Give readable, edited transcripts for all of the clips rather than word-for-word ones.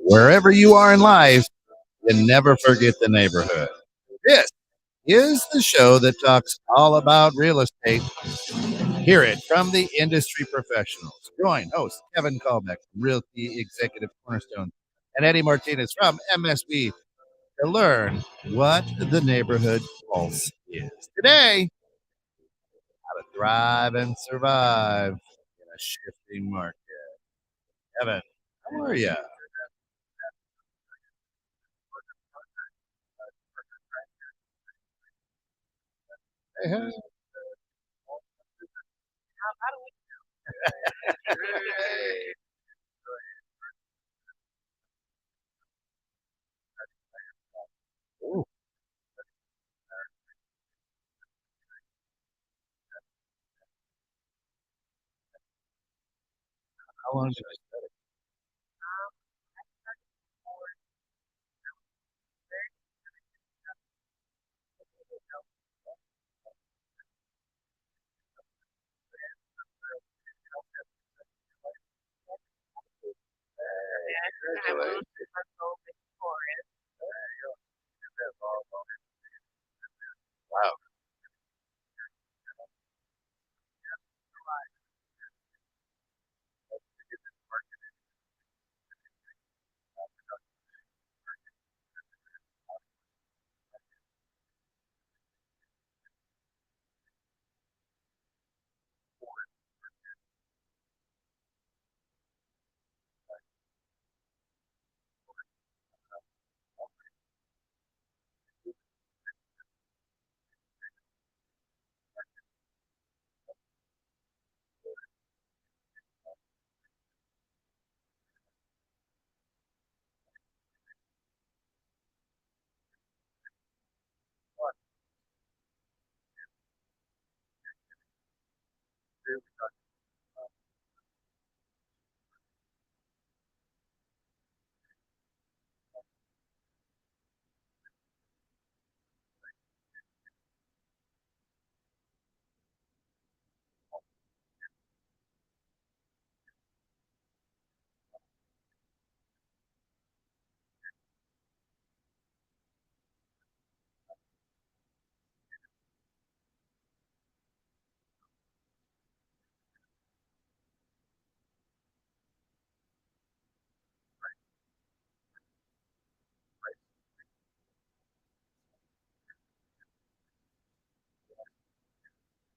Wherever you are in life, you never forget the neighborhood. This is the show that talks all about real estate. Hear it from the industry professionals. Join host Kevin Kalbeck from Realty Executive Cornerstone and Eddie Martinez from MSB to learn what the neighborhood pulse is. Today, how to thrive and survive in a shifting market. Kevin, how are you? Hey, hey. Ooh, how long did I Wow.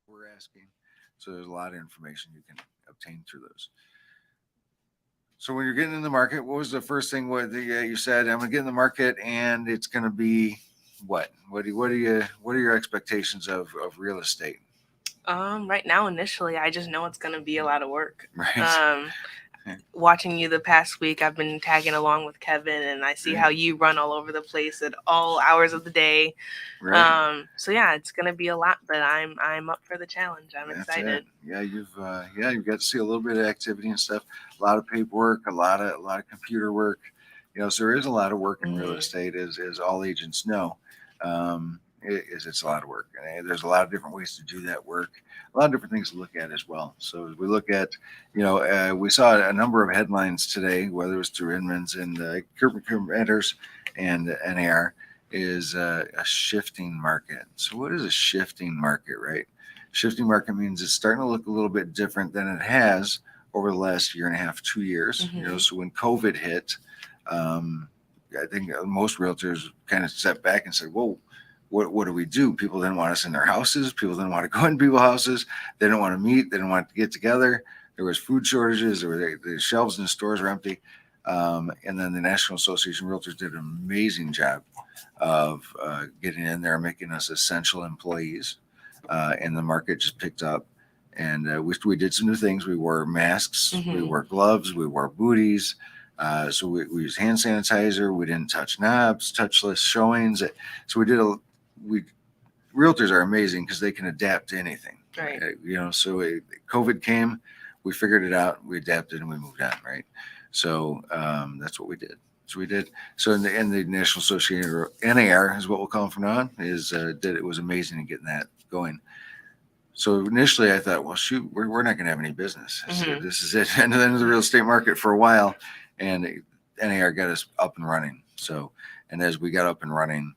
We're asking. So there's a lot of information you can obtain through those. So when you're getting in the market, what was the first thing you said? I'm gonna get in the market, and it's gonna be what? What are your expectations of real estate? Right now, initially, I just know it's gonna be a lot of work. Right. Watching you the past week, I've been tagging along with Kevin, and I see how Right. you run all over the place at all hours of the day. Right. So yeah, it's gonna be a lot, but I'm up for the challenge. I'm That's excited. it. You've got to see a little bit of activity and stuff. A lot of paperwork, a lot of computer work. So there is a lot of work in real Mhm. estate, as all agents know. It's a lot of work, and there's a lot of different ways to do that work. A lot of different things to look at as well. So as we look at, we saw a number of headlines today, whether it was through Inman's and Current and NAR, is a shifting market. So what is a shifting market, right? Shifting market means it's starting to look a little bit different than it has over the last year and a half, 2 years. Mhm. So when COVID hit, um, I think most realtors kind of stepped back and said, "Whoa, what do we do?" People didn't want us in their houses. People didn't want to go in people's houses. They didn't want to meet. They didn't want to get together. There was food shortages. The shelves in the stores were empty. And then the National Association of Realtors did an amazing job of getting in there, making us essential employees, and the market just picked up. And we did some new things. We wore masks, we Mhm. wore gloves, we wore booties. So we used hand sanitizer. We didn't touch knobs, touchless showings. So we realtors are amazing because they can adapt to anything. Right. So COVID came, we figured it out, we adapted, and we moved on. Right. So that's what we did. So we did. So in the National Association, or NAR is what we'll call them from now on, it was amazing in getting that going. So initially I thought, well, shoot, we're not going to have any business. So Mhm. this is it. And then the real estate market for a while, and NAR got us up and running. So, and as we got up and running,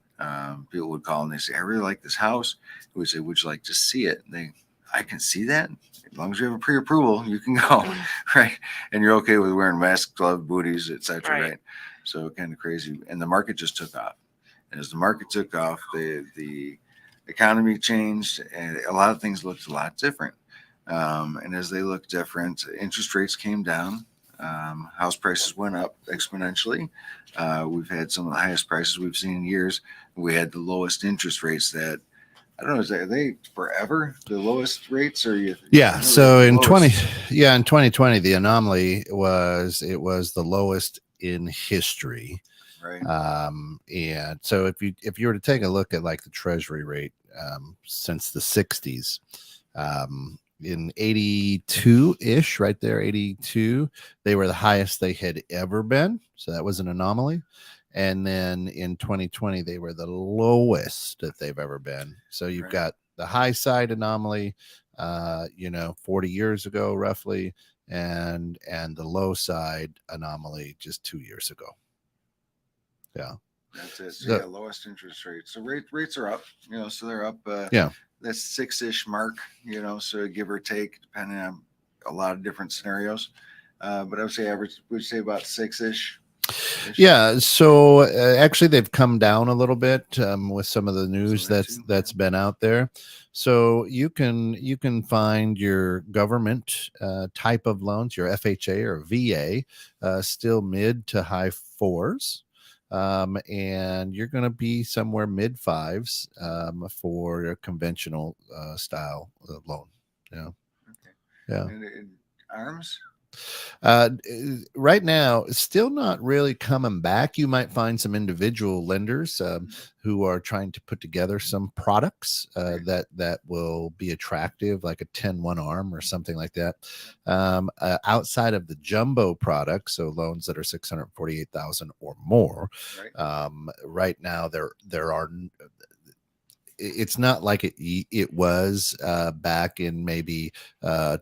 people would call and they say, I really like this house. We would say, would you like to see it? And I can see that. As long as you have a pre-approval, you can go, right? And you're okay with wearing masks, gloves, booties, etc. Right. So kind of crazy. And the market just took off. And as the market took off, the economy changed, and a lot of things looked a lot different. And as they looked different, interest rates came down. House prices went up exponentially. We've had some of the highest prices we've seen in years. We had the lowest interest rates that, I don't know, are they forever the lowest rates, or Yeah. So in lowest? 2020, the anomaly was the lowest in history. Right. And so if you were to take a look at like the treasury rate since the 60s, in 82-ish, right there, 82, they were the highest they had ever been. So that was an anomaly. And then in 2020, they were the lowest that they've ever been. So you've got the high side anomaly, 40 years ago, roughly, and the low side anomaly just 2 years ago. Yeah. That's it. So, lowest interest rates. So rates are up, so they're up. That's 6-ish mark, so give or take, depending on a lot of different scenarios. But I would say average, would say about 6-ish. Yeah. So actually, they've come down a little bit with some of the news that's been out there. So you can find your government type of loans, your FHA or VA, still mid to high 4s. And you're going to be somewhere mid 5s for a conventional style loan. Yeah. Okay. Yeah. And ARMs? Right now, it's still not really coming back. You might find some individual lenders who are trying to put together some products that will be attractive, like a 10-1 ARM or something like that. Outside of the jumbo products, so loans that are $648,000 or more, right now there are. It's not like it was back in maybe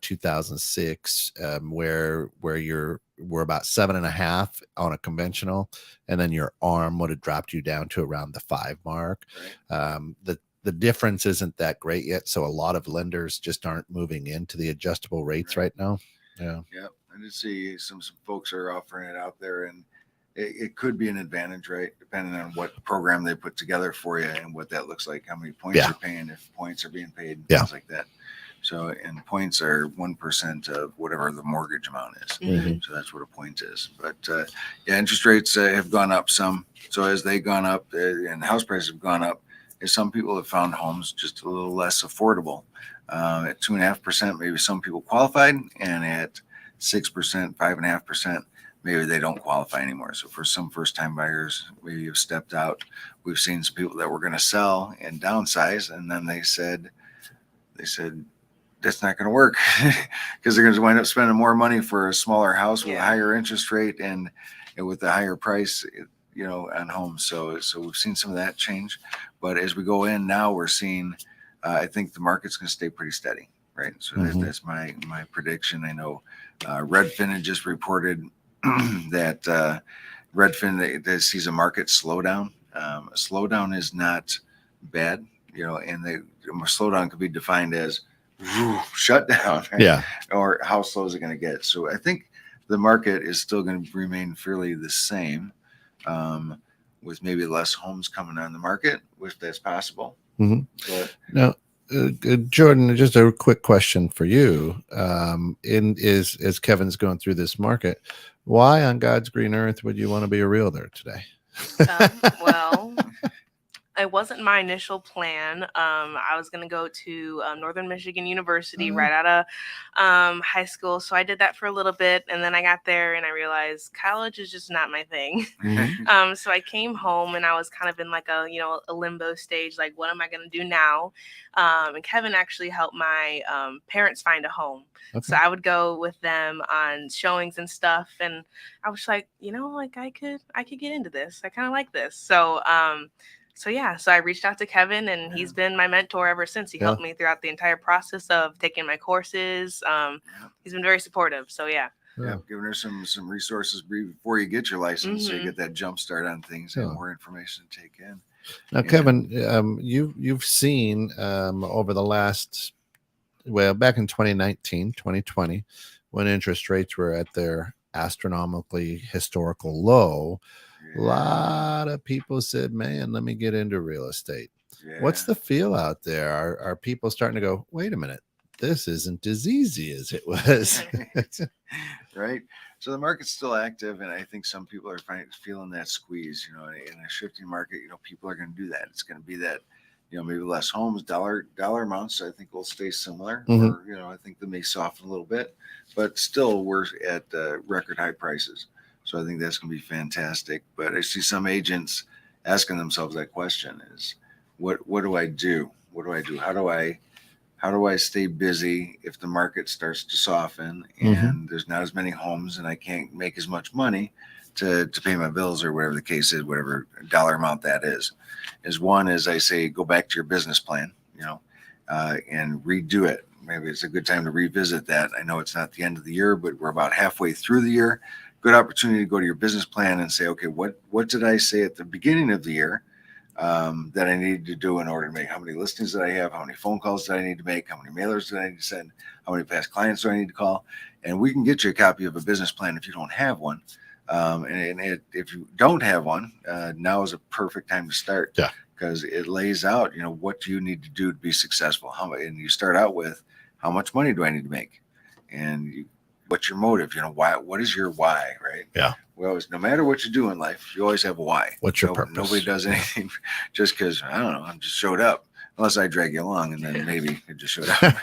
2006, where we're about 7.5 on a conventional, and then your ARM would have dropped you down to around the 5 mark. The difference isn't that great yet, so a lot of lenders just aren't moving into the adjustable rates right now. Yeah. I did see some folks are offering it out there, and it could be an advantage, right? Depending on what program they put together for you and what that looks like, how many points you're paying, if points are being paid, things like that. So, and points are 1% of whatever the mortgage amount is. Mm-hmm. So that's what a point is. But interest rates have gone up some. So as they've gone up and house prices have gone up, some people have found homes just a little less affordable. At 2.5%, maybe some people qualified, and at 6%, 5.5%, maybe they don't qualify anymore. So for some first-time buyers, maybe have stepped out. We've seen some people that were going to sell and downsize, and then they said that's not going to work because they're going to wind up spending more money for a smaller house with a higher interest rate and with a higher price, on homes. So we've seen some of that change. But as we go in now, we're seeing, I think the market's going to stay pretty steady, right? So that's my prediction. I know Redfin had just reported that Redfin that sees a market slowdown. A slowdown is not bad, and a slowdown could be defined as shut down, right? Or how slow is it going to get? So I think the market is still going to remain fairly the same, with maybe less homes coming on the market, if that's possible. Mm-hmm. But now, Jordan, just a quick question for you. As Kevin's going through this market, why on God's green earth would you want to be a realtor today? Well, It wasn't my initial plan. I was gonna go to Northern Michigan University Oh. right out of high school, so I did that for a little bit, and then I got there and I realized college is just not my thing. So I came home and I was kind of in like a limbo stage, like what am I gonna do now? And Kevin actually helped my parents find a home, so Okay. I would go with them on showings and stuff, and I was like, like I could get into this. I kind of like this, so yeah, so I reached out to Kevin, and he's been my mentor ever since. He Yeah. helped me throughout the entire process of taking my courses. He's been very supportive. So yeah. Yeah, giving her some resources before you get your license, so you Mhm. get that jump start on things Yeah. and more information to take in. Now, Yeah. Kevin, you've seen over the last, well, back in 2019, 2020, when interest rates were at their astronomically historical low, a lot of people said, man, let me get into real estate. Yeah. What's the feel out there? Are people starting to go, wait a minute, this isn't as easy as it was? Right. So the market's still active, and I think some people are feeling that squeeze. In a shifting market, people are going to do that. It's going to be that, maybe less homes, dollar amounts. I think will stay similar, Mhm. or I think they may soften a little bit, but still we're at record high prices. So I think that's going to be fantastic. But I see some agents asking themselves that question: is what do I do? What do I do? How do I stay busy if the market starts to soften and there's not as many homes and I can't make as much money to pay my bills or whatever the case is, whatever dollar amount that is one is I say, go back to your business plan, and redo it. Maybe it's a good time to revisit that. I know it's not the end of the year, but we're about halfway through the year. Good opportunity to go to your business plan and say, okay, what did I say at the beginning of the year that I needed to do in order to make? How many listings did I have? How many phone calls did I need to make? How many mailers did I need to send? How many past clients do I need to call? And we can get you a copy of a business plan if you don't have one. If you don't have one, now is a perfect time to start. Yeah. Because it lays out, what do you need to do to be successful? And you start out with, how much money do I need to make? And what's your motive? Why? What is your why? Right? Yeah. We always, no matter what you do in life, you always have a why. What's your purpose? Nobody does anything just because, I don't know, I just showed up. Unless I drag you along, and then maybe it just showed up.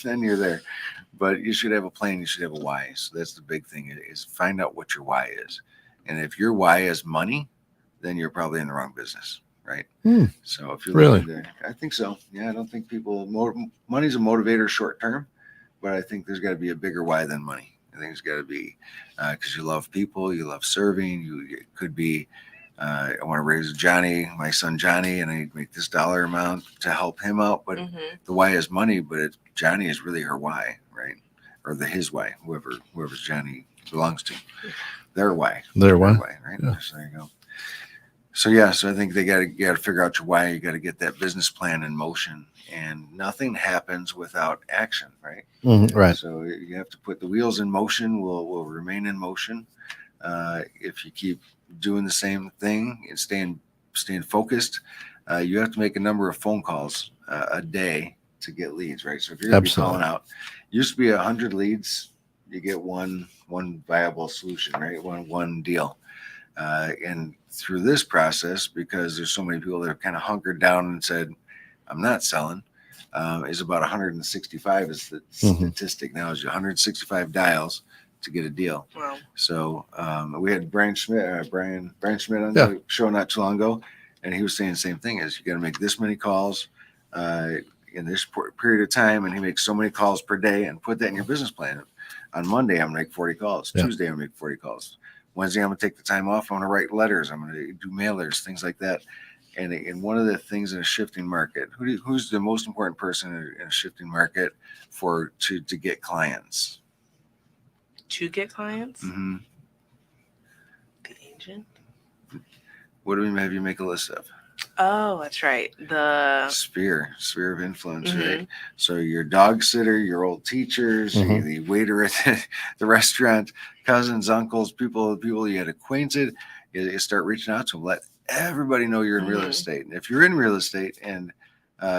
Then you're there. But you should have a plan. You should have a why. So that's the big thing, is find out what your why is. And if your why is money, then you're probably in the wrong business, right? So if you're Really? looking there, I think so. Yeah, I don't think money's a motivator short term, but I think there's got to be a bigger why than money. I think it's got to be because you love people, you love serving. It could be, I want to raise Johnny, my son Johnny, and I need to make this dollar amount to help him out. But the why is money, but Johnny is really her why, right? Or his why, whoever's Johnny belongs to, their why. Their why, right? Yeah. So there you go. So yeah, so I think you got to figure out your why. You got to get that business plan in motion, and nothing happens without action, right? Right. So you have to put the wheels in motion. Will remain in motion. If you keep doing the same thing and staying focused, you have to make a number of phone calls a day to get leads, right? So if you're going to be calling out, used to be 100 leads, you get one viable solution, right? One deal. And through this process, because there's so many people that have kind of hunkered down and said, I'm not selling, is about 165 is the statistic now, is 165 dials to get a deal. Wow. So we had Brian Schmidt on the show not too long ago, and he was saying the same thing, is you got to make this many calls in this period of time, and he makes so many calls per day, and put that in your business plan. On Monday, I'm going to make 40 calls. Tuesday, I'm going to make 40 calls. Wednesday, I'm going to take the time off. I'm going to write letters. I'm going to do mailers, things like that. And one of the things in a shifting market, who's the most important person in a shifting market to get clients? To get clients? Mm-hmm. The agent? What do we have you make a list of? Oh, that's right. The sphere of influence, right? So your dog sitter, your old teachers, the waiter at the restaurant, cousins, uncles, people you had acquainted, you start reaching out to them. Let everybody know you're in real estate. And if you're in real estate and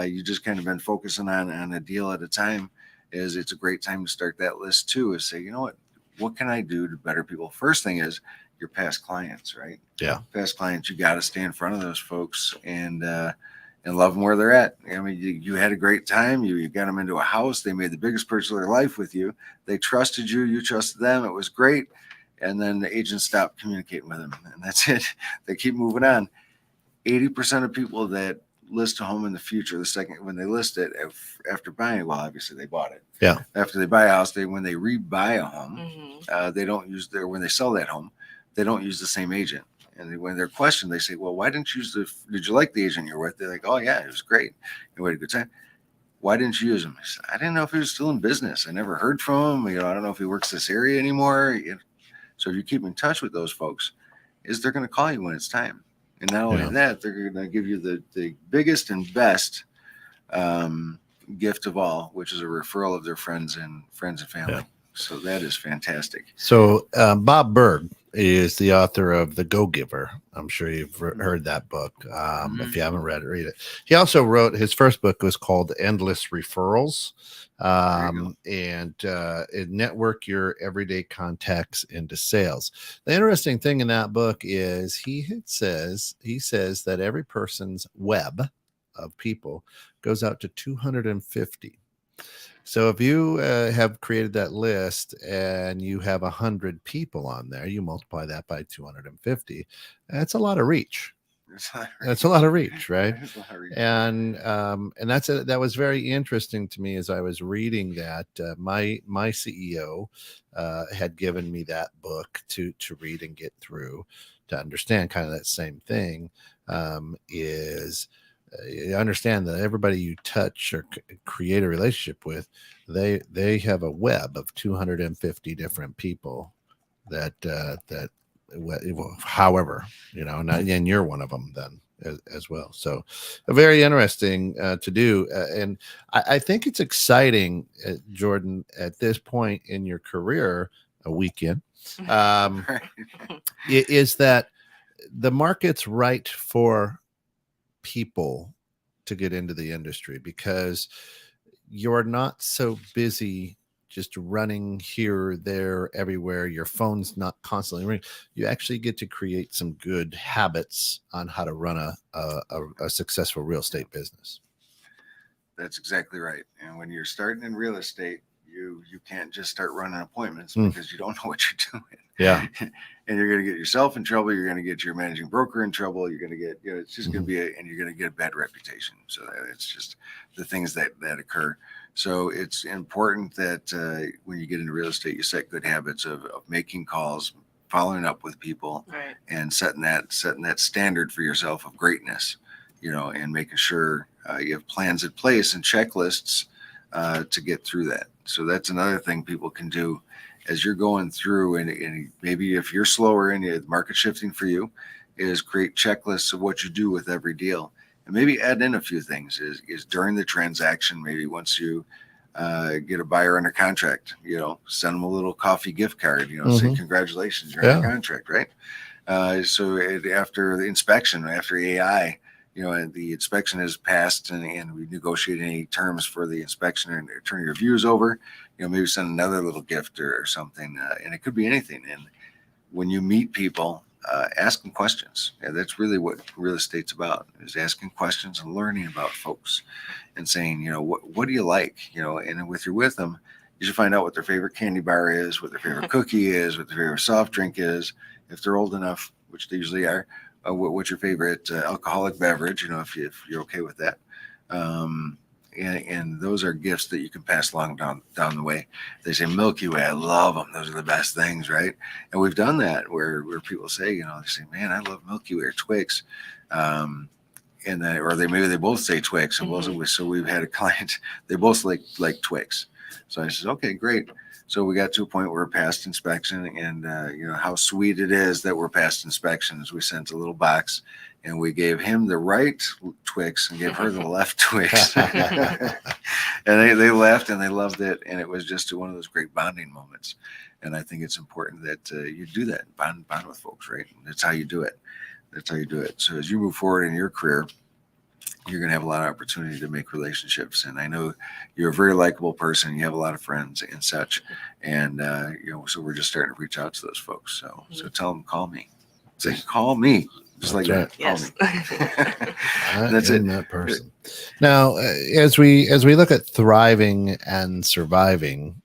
you just kind of been focusing on a deal at a time, it's a great time to start that list too, is say, you know what can I do to better people? First thing is, your past clients, right? Yeah. Past clients, you got to stay in front of those folks and love them where they're at. I mean, you had a great time. You got them into a house. They made the biggest purchase of their life with you. They trusted you. You trusted them. It was great. And then the agent stopped communicating with them, and that's it. They keep moving on. 80% of people that list a home in the future, the second when they list it after buying, well, obviously they bought it. Yeah. After they buy a house, when they rebuy a home, Mm-hmm. they don't use when they sell that home, they don't use the same agent. And when they're questioned, they say, "Well, why didn't you did you like the agent you're with?" They're like, "Oh yeah, it was great. We had a good time." Why didn't you use him? I said, I didn't know if he was still in business. I never heard from him. I don't know if he works this area anymore. So if you keep in touch with those folks, they're going to call you when it's time. And not only that, they're going to give you the biggest and best gift of all, which is a referral of their friends and family. Yeah. So that is fantastic. So Bob Berg is the author of The Go-Giver. I'm sure you've heard that book. If you haven't read it, read it. He also wrote, his first book was called Endless Referrals. And network your everyday contacts into sales. The interesting thing in that book is he says that every person's web of people goes out to 250. So if you have created that list and you have 100 people on there, you multiply that by 250. That's a lot of reach. That's a lot of reach, right? And that was very interesting to me as I was reading that. My CEO had given me that book to read and get through to understand kind of that same thing. You understand that everybody you touch or create a relationship with, they have a web of 250 different people that however, and you're one of them then as well. So very interesting to do. And I think it's exciting, Jordan, at this point in your career, a weekend, is that the market's right for people to get into the industry because you're not so busy just running here, there, everywhere. Your phone's not constantly ringing. You actually get to create some good habits on how to run a successful real estate business. That's exactly right. And when you're starting in real estate, you can't just start running appointments because you don't know what you're doing. Yeah. And you're going to get yourself in trouble. You're going to get your managing broker in trouble. You're going to get, it's just going to be, and you're going to get a bad reputation. So it's just the things that occur. So it's important that when you get into real estate, you set good habits of making calls, following up with people, right, and setting that standard for yourself of greatness, and making sure you have plans in place and checklists to get through that. So that's another thing people can do as you're going through, and maybe if you're slower and the market shifting for you, is create checklists of what you do with every deal, and maybe add in a few things. Is during the transaction, maybe once you get a buyer under contract, send them a little coffee gift card, say congratulations, you're under contract, right? So after the inspection, after AI, and the inspection is passed and we negotiate any terms for the inspection and turn your reviews over, maybe send another little gift or something. And it could be anything. And when you meet people, ask them questions. Yeah, that's really what real estate's about, is asking questions and learning about folks and saying, what do you like? And if you're with them, you should find out what their favorite candy bar is, what their favorite cookie is, what their favorite soft drink is. If they're old enough, which they usually are, what's your favorite alcoholic beverage, if you're okay with that. And those are gifts that you can pass along down the way. They say Milky Way, I love them. Those are the best things, right? And we've done that where people say, they say, man, I love Milky Way or Twix. Or maybe they both say Twix. And so we've had a client, they both like Twix. So I said, okay, great. So we got to a point where we're past inspection, and how sweet it is that we're past inspections. We sent a little box, and we gave him the right Twix and gave her the left Twix. And they laughed and they loved it, and it was just one of those great bonding moments. And I think it's important that you do that, bond with folks, right? That's how you do it. So as you move forward in your career, you're going to have a lot of opportunity to make relationships. And I know you're a very likable person. You have a lot of friends and such. And, so we're just starting to reach out to those folks. So tell them, call me. Say, call me. Just like That's that. Call me. That's it. That person. Now, as we look at thriving and surviving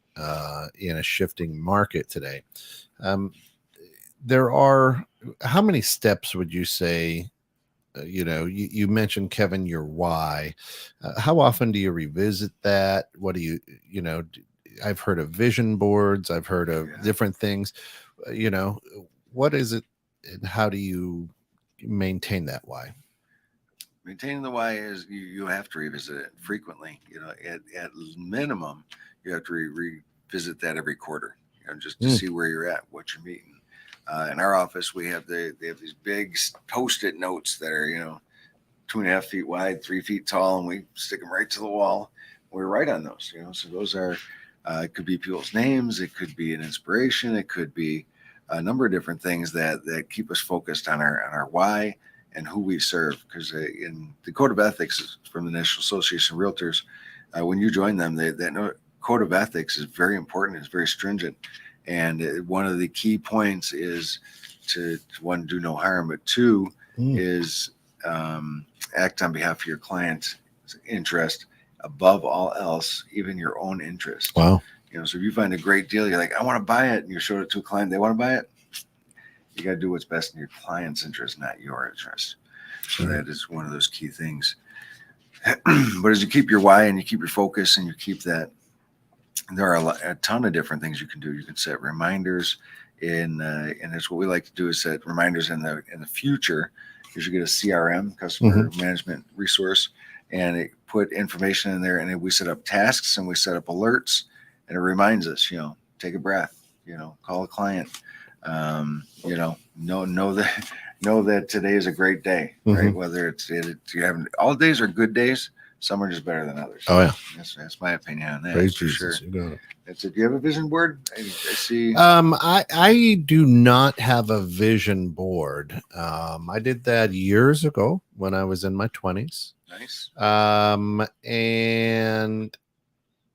in a shifting market today, there are, how many steps would you say? You mentioned, Kevin, your why. How often do you revisit that? What do I've heard of vision boards. I've heard of different things. What is it, and how do you maintain that why? Maintaining the why is you have to revisit it frequently. At minimum, you have to revisit that every quarter. Just to see where you're at, what you're meeting. In our office, they have these big Post-it notes that are 2.5 feet wide, 3 feet tall, and we stick them right to the wall. We write on those. So those are it could be people's names, it could be an inspiration, it could be a number of different things that keep us focused on our why and who we serve. Because in the Code of Ethics from the National Association of Realtors, when you join them, that Code of Ethics is very important. It's very stringent. And one of the key points is to one, do no harm, but two is act on behalf of your client's interest above all else, even your own interest. Wow. So if you find a great deal, you're like, I want to buy it, and you showed it to a client, they want to buy it. You got to do what's best in your client's interest, not your interest. So that is one of those key things. But as you keep your why and you keep your focus and you keep that, there are a ton of different things you can do. You can set reminders and it's what we like to do is set reminders in the future. You should get a CRM, customer management resource, and it put information in there. And then we set up tasks and we set up alerts, and it reminds us, take a breath, call a client, know that today is a great day, right? Whether you have all days are good days. Some are just better than others. Oh yeah, that's my opinion on that. Praise for Jesus. Sure. You got it. That's it. Do you have a vision board? I see. I do not have a vision board. I did that years ago when I was in my 20s. Nice. And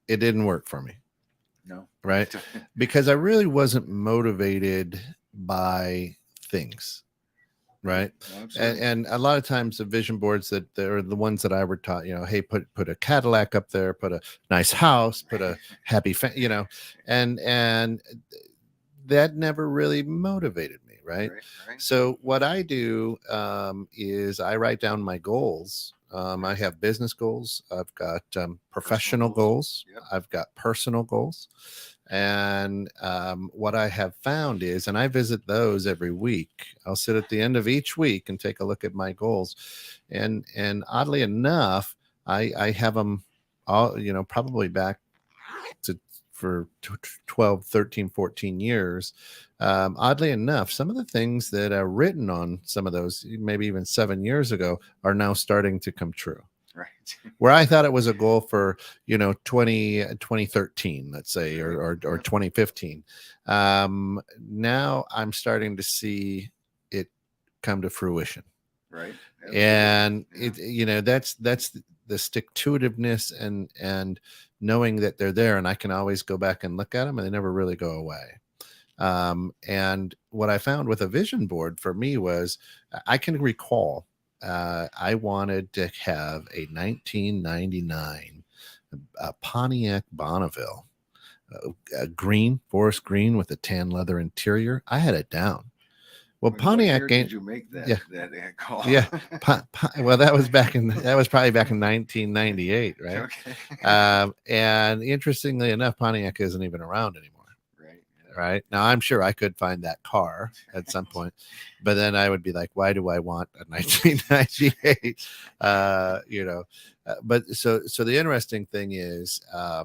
it didn't work for me. No. Right? Because I really wasn't motivated by things. Right. And a lot of times the vision boards that are the ones that I were taught, hey, put a Cadillac up there, put a nice house, put a happy, and that never really motivated me. Right. So what I do is I write down my goals. I have business goals. I've got professional goals. Yep. I've got personal goals. And what I have found is, and I visit those every week, I'll sit at the end of each week and take a look at my goals. And oddly enough, I have them all, probably back for 12, 13, 14 years. Oddly enough, some of the things that are written on some of those, maybe even 7 years ago, are now starting to come true. Right. Where I thought it was a goal for 2013, let's say, or 2015. Now I'm starting to see it come to fruition. Right. And that's the stick-to-itiveness and knowing that they're there, and I can always go back and look at them, and they never really go away. And what I found with a vision board for me was I can recall I wanted to have a 1999 Pontiac Bonneville, a forest green with a tan leather interior. I had it down. Well, Pontiac did you make that? Yeah, that call? Yeah. Well, that was probably back in 1998, right? Okay. And interestingly enough, Pontiac isn't even around anymore. Right now, I'm sure I could find that car at some point, but then I would be like, why do I want a 1998? But so the interesting thing is, for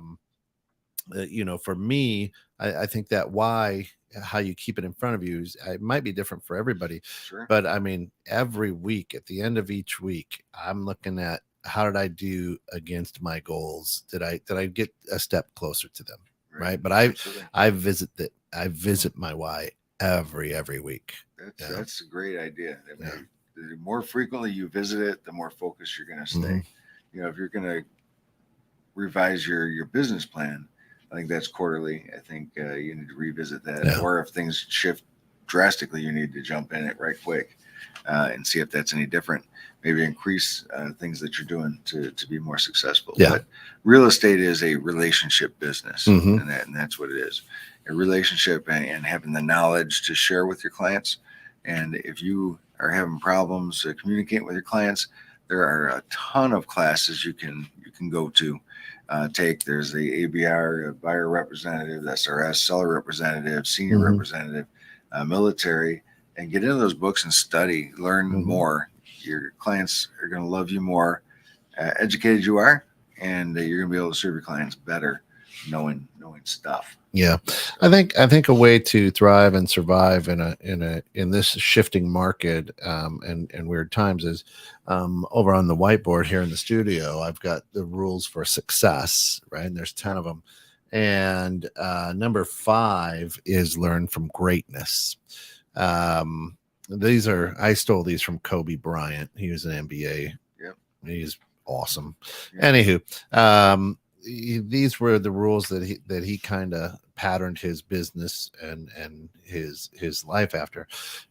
me, I think that why, how you keep it in front of you it might be different for everybody. Sure. But I mean, every week, at the end of each week, I'm looking at how did I do against my goals? Did I get a step closer to them? Right. But I visit my why every week. That's a great idea. the more frequently you visit it, the more focused you're going to stay. You know, if you're going to revise your business plan, I think that's quarterly. I think you need to revisit that. Yeah. Or if things shift drastically, you need to jump in it right quick and see if that's any different. Maybe increase things that you're doing to be more successful. Yeah. But real estate is a relationship business, Mhm. and that's what it is. A relationship and having the knowledge to share with your clients. And if you are having problems communicating with your clients, there are a ton of classes you can go to take. There's the ABR, buyer representative, SRS, seller representative, senior Mhm. representative, military, and get into those books and study, learn Mhm. more. Your clients are going to love you more, educated you are, and you're going to be able to serve your clients better, knowing stuff. Yeah, I think a way to thrive and survive in this shifting market and weird times is over on the whiteboard here in the studio. I've got the rules for success, right? And there's 10 of them, and number 5 is learn from greatness. I stole these from Kobe Bryant. He was an NBA. Yep. He's awesome. Yep. Anywho, these were the rules that he kind of patterned his business and his life after.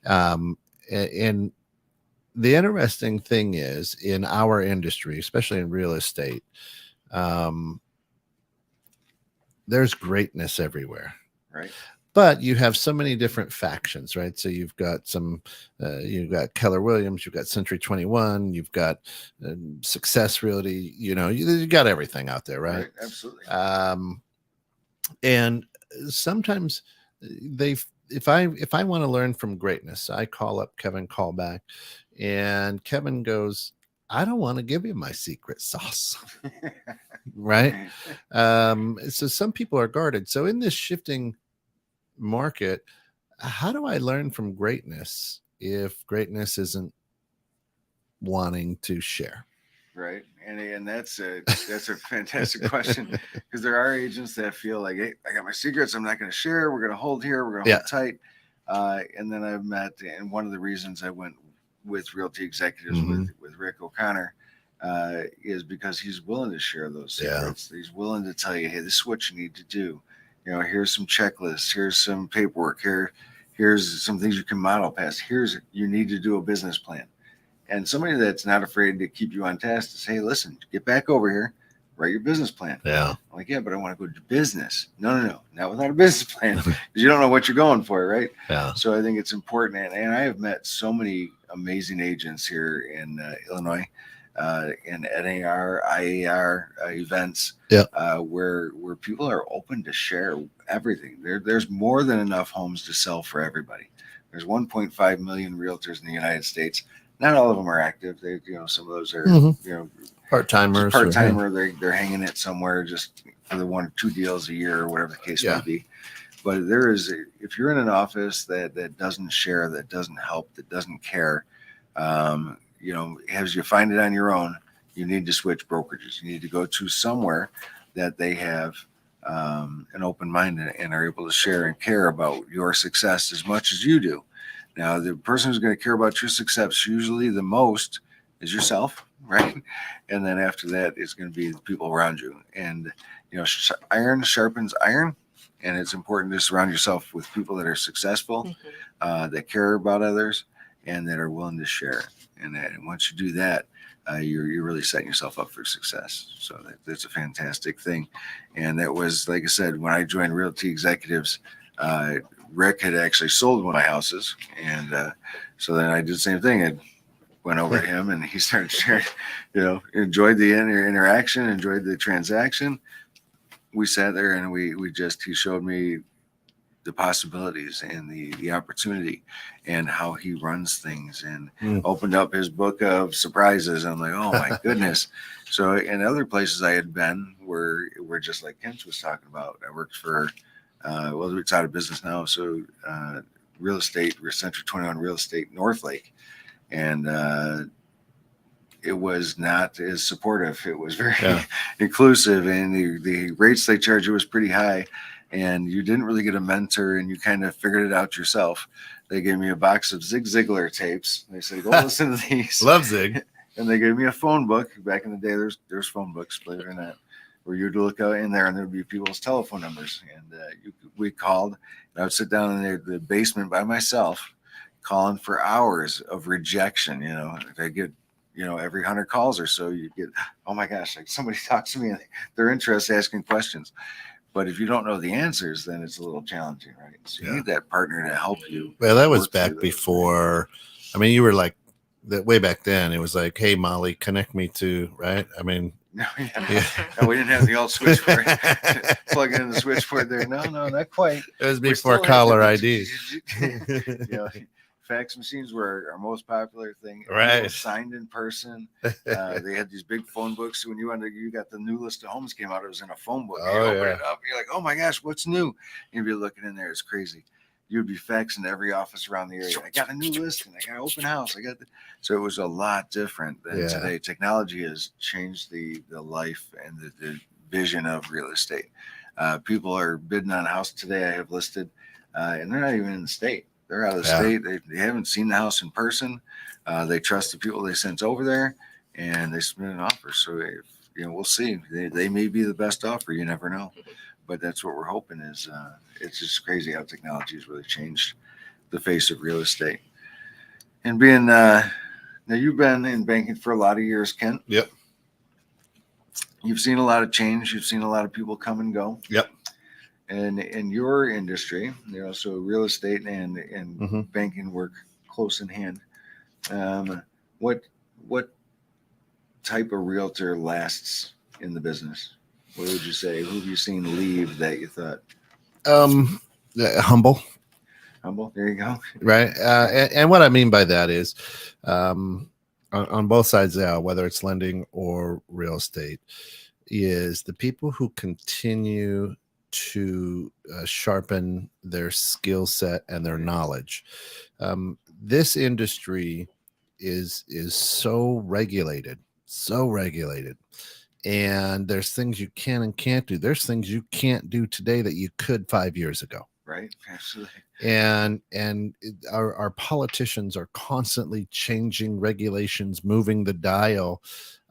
And the interesting thing is, in our industry, especially in real estate, there's greatness everywhere. Right. But you have so many different factions, right? So you've got you've got Keller Williams, you've got Century 21, you've got Success Realty. You know, you got everything out there, right? Absolutely. And sometimes if I want to learn from greatness, I call up Kevin Callback, and Kevin goes, "I don't want to give you my secret sauce." Right? So some people are guarded. So in this shifting market, how do I learn from greatness if greatness isn't wanting to share? Right. And that's a fantastic question, because there are agents that feel like, hey, I got my secrets, I'm not going to share, we're going to hold here, we're going to hold tight. And then I've met, and one of the reasons I went with Realty Executives with Rick O'Connor is because he's willing to share those secrets. He's willing to tell you, hey, this is what you need to do. You know, here's some checklists, here's some paperwork, here's some things you can model past. You need to do a business plan. And somebody that's not afraid to keep you on task to say, hey, listen, get back over here, write your business plan. Yeah. I'm like, yeah, but I want to go to business. No, not without a business plan, because you don't know what you're going for, right? Yeah. So I think it's important. And I have met so many amazing agents here in Illinois, in NAR, IAR events, where people are open to share everything. There's more than enough homes to sell for everybody. There's 1.5 million realtors in the United States. Not all of them are active. They, some of those are, part-timers. They're hanging it somewhere just for the 1 or 2 deals a year or whatever the case may be. But if you're in an office that doesn't share, that doesn't help, that doesn't care, as you find it on your own, you need to switch brokerages. You need to go to somewhere that they have an open mind and are able to share and care about your success as much as you do. Now, the person who's going to care about your success usually the most is yourself, right? And then after that, it's going to be the people around you. And, iron sharpens iron. And it's important to surround yourself with people that are successful, that care about others, and that are willing to share. And once you do that, you're really setting yourself up for success. So that's a fantastic thing. And that was, like I said, when I joined Realty Executives, Rick had actually sold one of my houses. And so then I did the same thing. I went over to him and he started sharing, enjoyed the interaction, enjoyed the transaction. We sat there and he showed me the possibilities and the opportunity and how he runs things, and opened up his book of surprises. I'm like, oh my goodness. So in other places I had been were just like Kent was talking about. I worked for, it's out of business now. So real estate, Century 21 Real Estate, Northlake. And it was not as supportive. It was very inclusive, and the rates they charged you was pretty high, and you didn't really get a mentor, and you kind of figured it out yourself. They gave me a box of Zig Ziglar tapes. They said, go listen to these. Love Zig. And they gave me a phone book. Back in the day, there's phone books, believe it or not, where you'd look out in there and there'd be people's telephone numbers. And we called, and I would sit down in the basement by myself, calling for hours of rejection. You know, if I get, you know, every 100 calls or so, you get, oh my gosh, like somebody talks to me and they're interested, asking questions. But if you don't know the answers, then it's a little challenging, right? So you need that partner to help you. Well, that was work back through those. before. I mean, you were like that way back then. It was like, hey, Molly, connect me to, right? I mean, No, no, we didn't have the old switchboard. Plug it in the switchboard there. No, not quite. it was We before still caller had ID. You know, fax machines were our most popular thing. Right. People signed in person. They had these big phone books. So when you got the new list of homes came out, it was in a phone book. Oh, You open yeah. it up, you're like, oh my gosh, what's new? And you'd be looking in there, it's crazy. You'd be faxing to every office around the area. I got a new listing. I got an open house. So it was a lot different than Yeah. today. Technology has changed the life and the vision of real estate. People are bidding on a house today. I have listed, and they're not even in the state. They're out of the Yeah. state. They haven't seen the house in person. They trust the people they sent over there, and they submit an offer. So if, you know, we'll see. They may be the best offer. You never know. But that's what we're hoping is. It's just crazy how technology has really changed the face of real estate. And being now, you've been in banking for a lot of years, Kent. Yep. You've seen a lot of change. You've seen a lot of people come and go. Yep. And in your industry, you know, so real estate and Mhm. banking work close in hand. What type of realtor lasts in the business? What would you say? Who have you seen leave that you thought Humble, humble? There you go. right? And what I mean by that is, on both sides now, whether it's lending or real estate, is the people who continue to sharpen their skill set and their knowledge. This industry is so regulated, and there's things you can and can't do. There's things you can't do today that you could 5 years ago. Right. Absolutely. And our politicians are constantly changing regulations, moving the dial,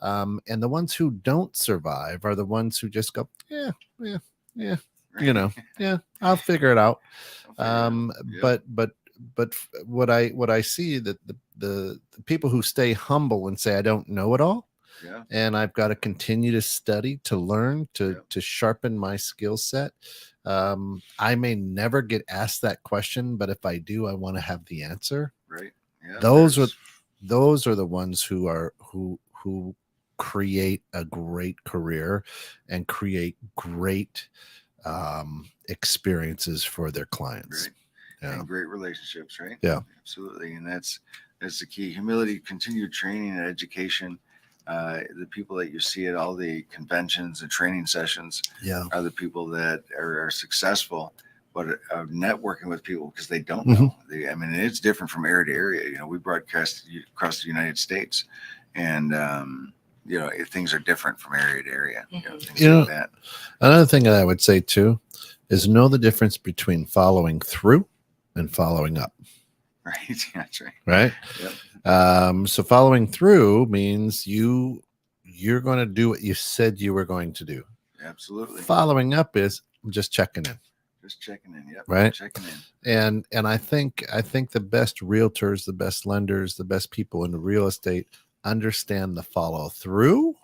and the ones who don't survive are the ones who just go, yeah, you know, yeah, I'll figure it out. But what I see that the people who stay humble and say I don't know it all, Yeah. and I've got to continue to study, to learn, to sharpen my skill set. I may never get asked that question, but if I do, I want to have the answer. Right. Yeah. Those are the ones who create a great career and create great experiences for their clients. Right. Yeah. And great relationships, right? Yeah. Absolutely. And that's the key. Humility, continued training and education. The people that you see at all the conventions and training sessions Yeah. are the people that are successful, but are networking with people because they don't Mhm. know. I mean, it's different from area to area. You know, we broadcast across the United States, and you know, things are different from area to area. You know, things You know, like that. Another thing that I would say too is know the difference between following through and following up. Right. That's right. Right. Yep. So following through means you're going to do what you said you were going to do. Absolutely. Following up is just checking in. Just checking in. Yep. Right. Checking in. And I think the best realtors, the best lenders, the best people in real estate understand the follow through,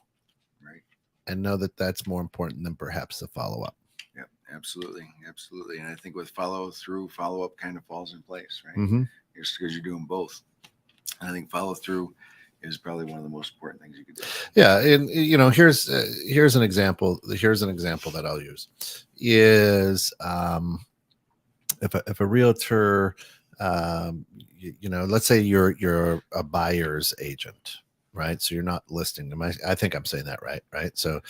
Right. and know that that's more important than perhaps the follow up. Yep. Absolutely. Absolutely. And I think with follow through, follow up kind of falls in place, right? Mm-hmm. Just because you're doing both. And I think follow through is probably one of the most important things you could do. Yeah, and you know, here's an example. Here's an example that I'll use is if a realtor, you know, let's say you're a buyer's agent, right? So you're not listing them. I think I'm saying that right? So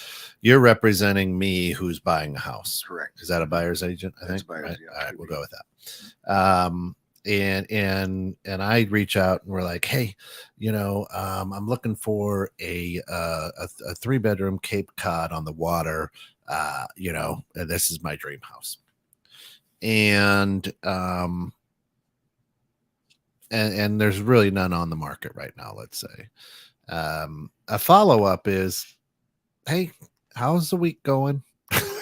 you're representing me who's buying a house. Correct. Is that a buyer's agent? I That's think. buyer's, Right? yeah, All right, should we'll be. go with that. And I reach out and we're like, hey, you know, I'm looking for a 3-bedroom Cape Cod on the water. You know, this is my dream house. And and there's really none on the market right now, let's say. A follow-up is, hey, how's the week going?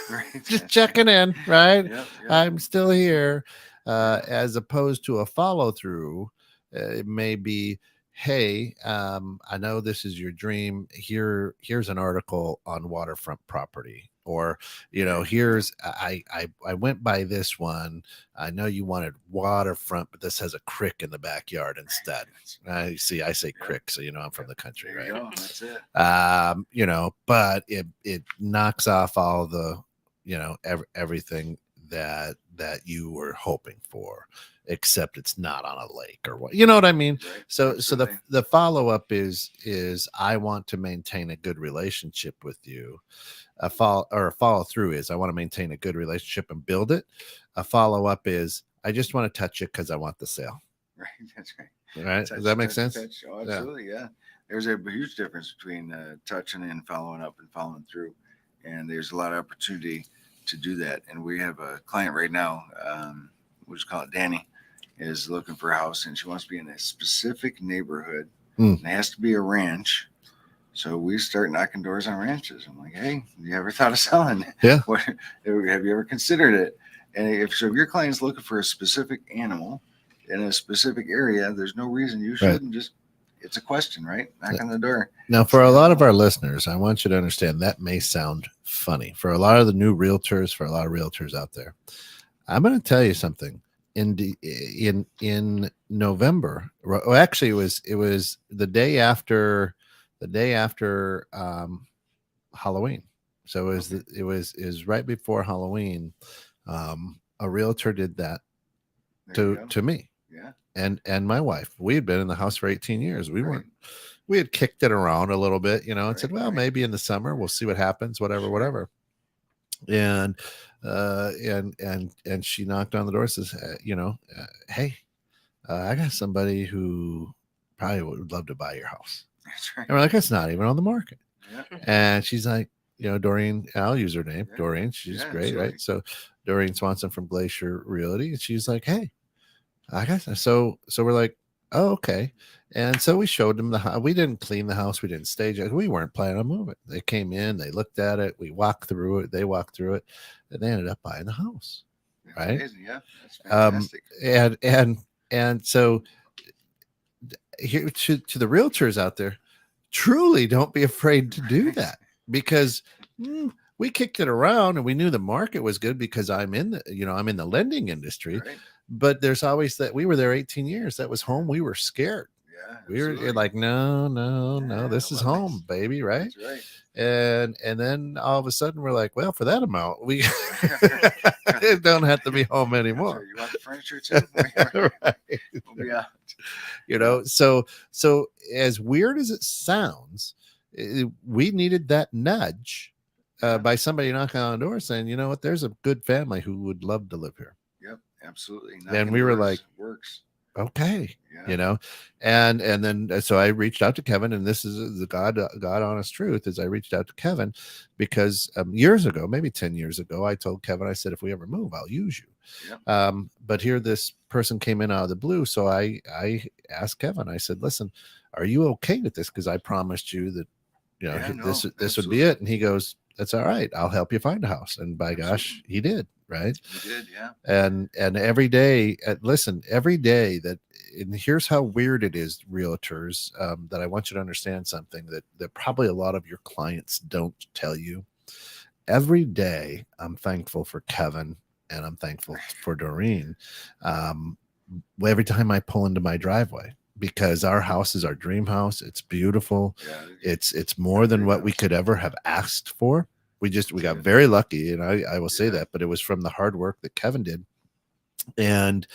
Right. Just checking in, right? Yep, yep. I'm still here. As opposed to a follow-through, it may be, hey, I know this is your dream. Here's an article on waterfront property, or here's I went by this one. I know you wanted waterfront, but this has a crick in the backyard instead. I say crick, so I'm from the country, There you right? go. That's it. But it knocks off all the everything that you were hoping for, except it's not on a lake or what, you know what I mean? Right. So Absolutely. the follow-up is I want to maintain a good relationship with you. A follow through is I want to maintain a good relationship and build it. A follow-up is I just want to touch it because I want the sale. Right. That's right. Right? Does that make sense? Oh, absolutely. Yeah. There's a huge difference between touching and following up and following through. And there's a lot of opportunity to do that. And we have a client right now, we'll just call it Danny, is looking for a house, and she wants to be in a specific neighborhood. And it has to be a ranch. So we start knocking doors on ranches. I'm like, hey, you ever thought of selling? Yeah. Have you ever considered it? And if your client's looking for a specific animal in a specific area, there's no reason you shouldn't just. It's a question, right? Knock on the door. Now, for a lot of our listeners, I want you to understand that may sound funny. For a lot of the new realtors, for a lot of realtors out there, I'm going to tell you something. In November, well, actually, it was the day after Halloween. So it was right before Halloween. A realtor did that to me. Yeah. And my wife. We had been in the house for 18 years. We had kicked it around a little bit, and said, well, maybe in the summer we'll see what happens, whatever. And she knocked on the door and says, hey, I got somebody who probably would love to buy your house. That's right. And we're like, it's not even on the market. Yeah. And she's like, Doreen, I'll use her name. Yeah. Doreen, she's great, absolutely. Right? So Doreen Swanson from Glacier Realty. And she's like, hey, I guess so we're like, oh, okay. And so we showed them the house. We didn't clean the house. We didn't stage it. We weren't planning on moving. They came in, they looked at it. We walked through it. They walked through it, and they ended up buying the house. That's right. Amazing. Yeah. That's fantastic. And so here to the realtors out there, truly don't be afraid to do that, because we kicked it around and we knew the market was good because I'm in the lending industry. Right. But there's always that we were there 18 years. That was home. We were scared. Yeah, we were like, no, this is home, baby, right? That's right. And then all of a sudden we're like, well, for that amount, we don't have to be home anymore. You want the furniture too? Right. We'll be out. So as weird as it sounds, we needed that nudge by somebody knocking on the door saying, you know what, there's a good family who would love to live here. Yep, absolutely. And we were like, works. Okay. Yeah. And then so I reached out to Kevin, and this is the God honest truth is I reached out to Kevin because years ago, maybe 10 years ago, I told Kevin, I said, if we ever move, I'll use you. Yep. But here this person came in out of the blue. So I asked Kevin, I said, listen, are you okay with this? Because I promised you that, this would be it. And he goes, that's all right. I'll help you find a house. And by gosh, he did. Right. He did. Yeah. And every day, every day and here's how weird it is, realtors, that I want you to understand something that probably a lot of your clients don't tell you. Every day, I'm thankful for Kevin and I'm thankful for Doreen. Every time I pull into my driveway, because our house is our dream house. It's beautiful. Yeah, it's more than what we could ever have asked for. We got very lucky, and I will say that, but it was from the hard work that Kevin did. And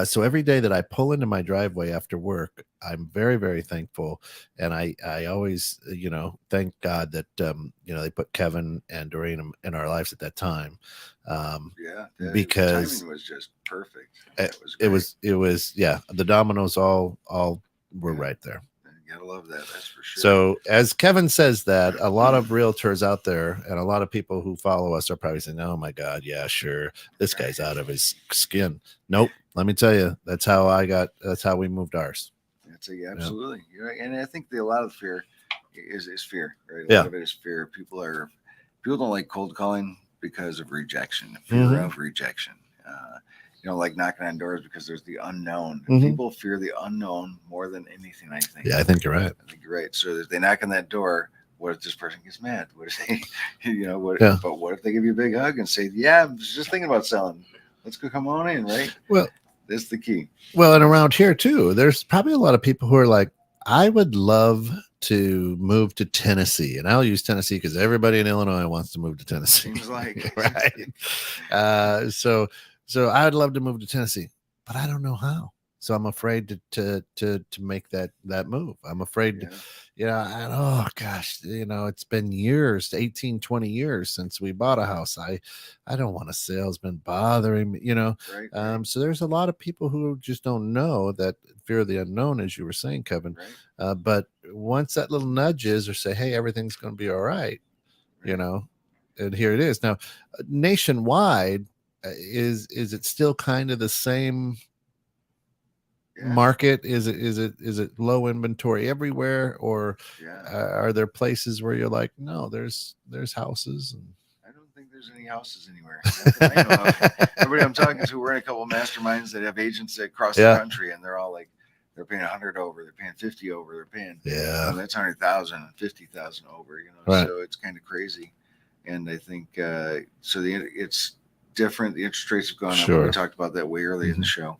so every day that I pull into my driveway after work, I'm very, very thankful. And I always, thank God that, they put Kevin and Doreen in our lives at that time. Because the timing was just perfect. It was, the dominoes all were right there. You gotta love that. That's for sure. So as Kevin says that, a lot of realtors out there and a lot of people who follow us are probably saying, oh my God, yeah, sure. This guy's out of his skin. Nope. let me tell you, that's how we moved ours. Absolutely. You're right. And I think a lot of fear is fear, right? A Yeah. lot of it is fear. People don't like cold calling because of rejection, fear of rejection. Like knocking on doors because there's the unknown. People fear the unknown more than anything, I think. Yeah, I think you're right. So if they knock on that door, what if this person gets mad? What if they, but what if they give you a big hug and say, yeah, I'm just thinking about selling. Let's go, come on in, right? Well, that's the key. Well, and around here too, there's probably a lot of people who are like, I would love to move to Tennessee, and I'll use Tennessee because everybody in Illinois wants to move to Tennessee. Seems like right. So I'd love to move to Tennessee, but I don't know how. So I'm afraid to make that move. I'm afraid, oh gosh, it's been years, 18, 20 years since we bought a house. I don't want to sell. It's been bothering me, Right. So there's a lot of people who just don't know that fear of the unknown, as you were saying, Kevin. Right. But once that little nudge is, or say, hey, everything's going to be all right, and here it is. Now, nationwide, is it still kind of the same market? Is it low inventory everywhere, or are there places where you're like, no, there's houses? And I don't think there's any houses anywhere. I know of. Everybody I'm talking to, we're in a couple of masterminds that have agents across the country, and they're all like, they're paying 100 over, they're paying 50 over, they're paying that's 100,000 and 50,000 over, right. So it's kind of crazy. And I think it's different. The interest rates have gone up. We talked about that way early in the show.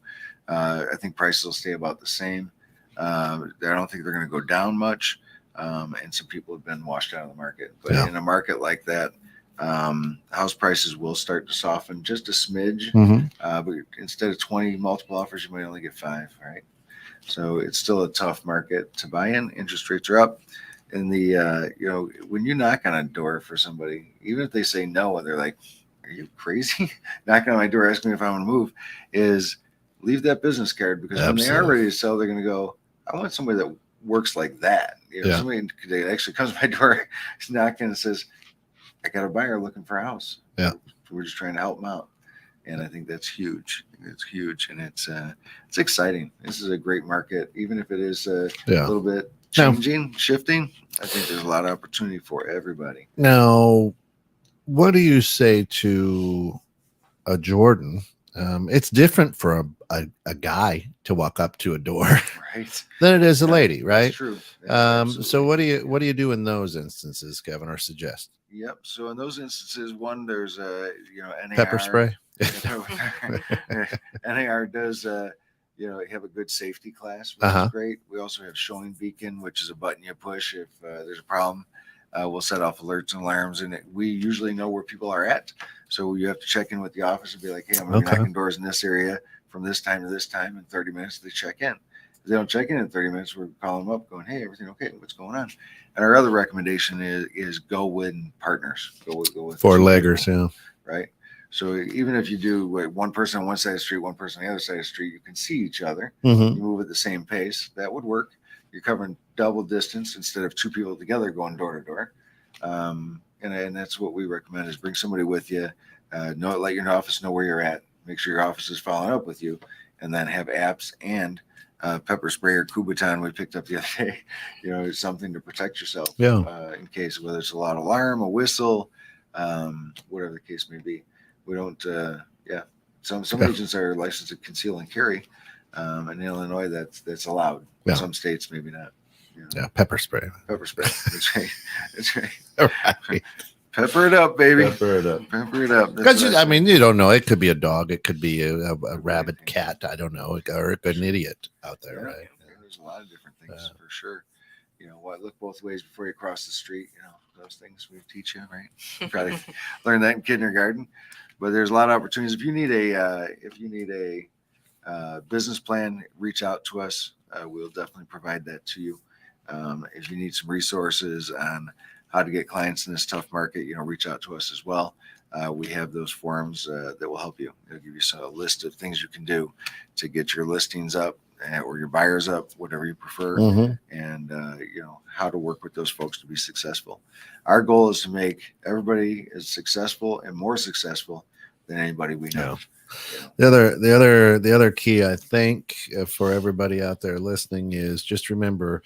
I think prices will stay about the same. I don't think they're going to go down much. And some people have been washed out of the market. But in a market like that, house prices will start to soften just a smidge. But instead of 20 multiple offers, you might only get 5, right? So it's still a tough market to buy in. Interest rates are up. And when you knock on a door for somebody, even if they say no, and they're like, are you crazy? Knocking on my door asking me if I want to move, is leave that business card, because when they are ready to sell, they're going to go, I want somebody that works like that. Somebody that actually comes to my door, is knocking and says, I got a buyer looking for a house. We're just trying to help them out. And I think that's huge. It's huge. And it's exciting. This is a great market, even if it is a little bit changing, shifting. I think there's a lot of opportunity for everybody. Now, what do you say to a Jordan? It's different for a guy to walk up to a door than it is a lady, right? That's true. So what do you do in those instances, Kevin, or suggest? Yep. So in those instances, one, there's a NAR, pepper spray. NAR does have a good safety class, which is great. We also have showing beacon, which is a button you push if there's a problem. We'll set off alerts and alarms, and we usually know where people are at. So you have to check in with the office and be like, hey, I'm going to be knocking doors in this area from this time to this time. In 30 minutes, they check in. If they don't check in 30 minutes, we're calling them up going, hey, everything okay? What's going on? And our other recommendation is go with partners. Go with 4-leggers, right? So even if you do one person on one side of the street, one person on the other side of the street, you can see each other. You move at the same pace. That would work. You're covering double distance instead of 2 people together going door to door. And that's what we recommend, is bring somebody with you. Let your office know where you're at. Make sure your office is following up with you, and then have apps and pepper spray or Kubotan we picked up the other day. Something to protect yourself. In case, whether it's a loud alarm, a whistle, whatever the case may be. We don't. Some agents are licensed to conceal and carry. In Illinois, that's allowed. In some states, maybe not. Pepper spray. That's right. That's right. Pepper it up, baby. Pepper it up. Because you don't know. It could be a dog. It could be a rabid cat. I don't know. Or it could be an idiot out there, right? There's a lot of different things for sure. Look both ways before you cross the street. Those things we teach you, right? You probably learned that in kindergarten. But there's a lot of opportunities. If you need a business plan, reach out to us. We'll definitely provide that to you. If you need some resources on how to get clients in this tough market, reach out to us as well. We have those forums that will help you. It'll give you a list of things you can do to get your listings up or your buyers up, whatever you prefer, and how to work with those folks to be successful. Our goal is to make everybody as successful and more successful than anybody we know. The other key, I think, for everybody out there listening is just remember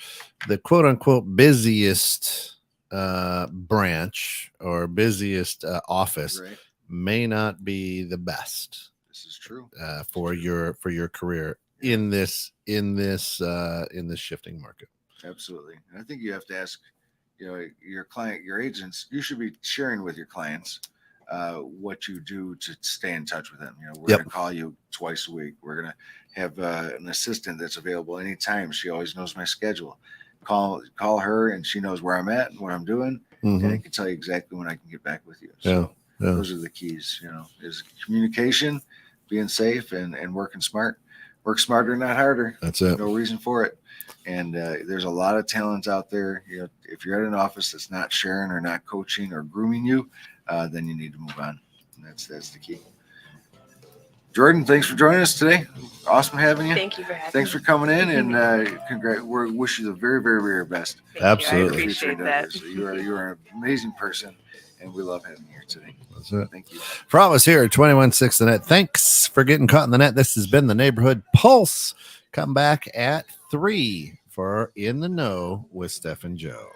the quote unquote busiest branch or busiest office Right. may not be the best This is true. for your career in this shifting market. Absolutely. And I think you have to ask, your client, your agents, you should be sharing with your clients what you do to stay in touch with them. We're Yep. going to call you twice a week. We're going to have an assistant that's available anytime. She always knows my schedule. Call her and she knows where I'm at and what I'm doing. And I can tell you exactly when I can get back with you. So those are the keys, is communication, being safe and working smart. Work smarter, not harder. That's it. No reason for it. And there's a lot of talent out there. If you're at an office that's not sharing or not coaching or grooming you, then you need to move on. And that's the key. Jordan, thanks for joining us today. Awesome having you. Thank you for having Thanks me. for coming in, and we wish you the very, very, very best. Thank Absolutely. You. I appreciate that. You're an amazing person, and we love having you here today. That's it. Thank you. For all of us here at 21.6 The Net, thanks for getting caught in the net. This has been the Neighborhood Pulse. Come back at 3 for In the Know with Steph and Joe.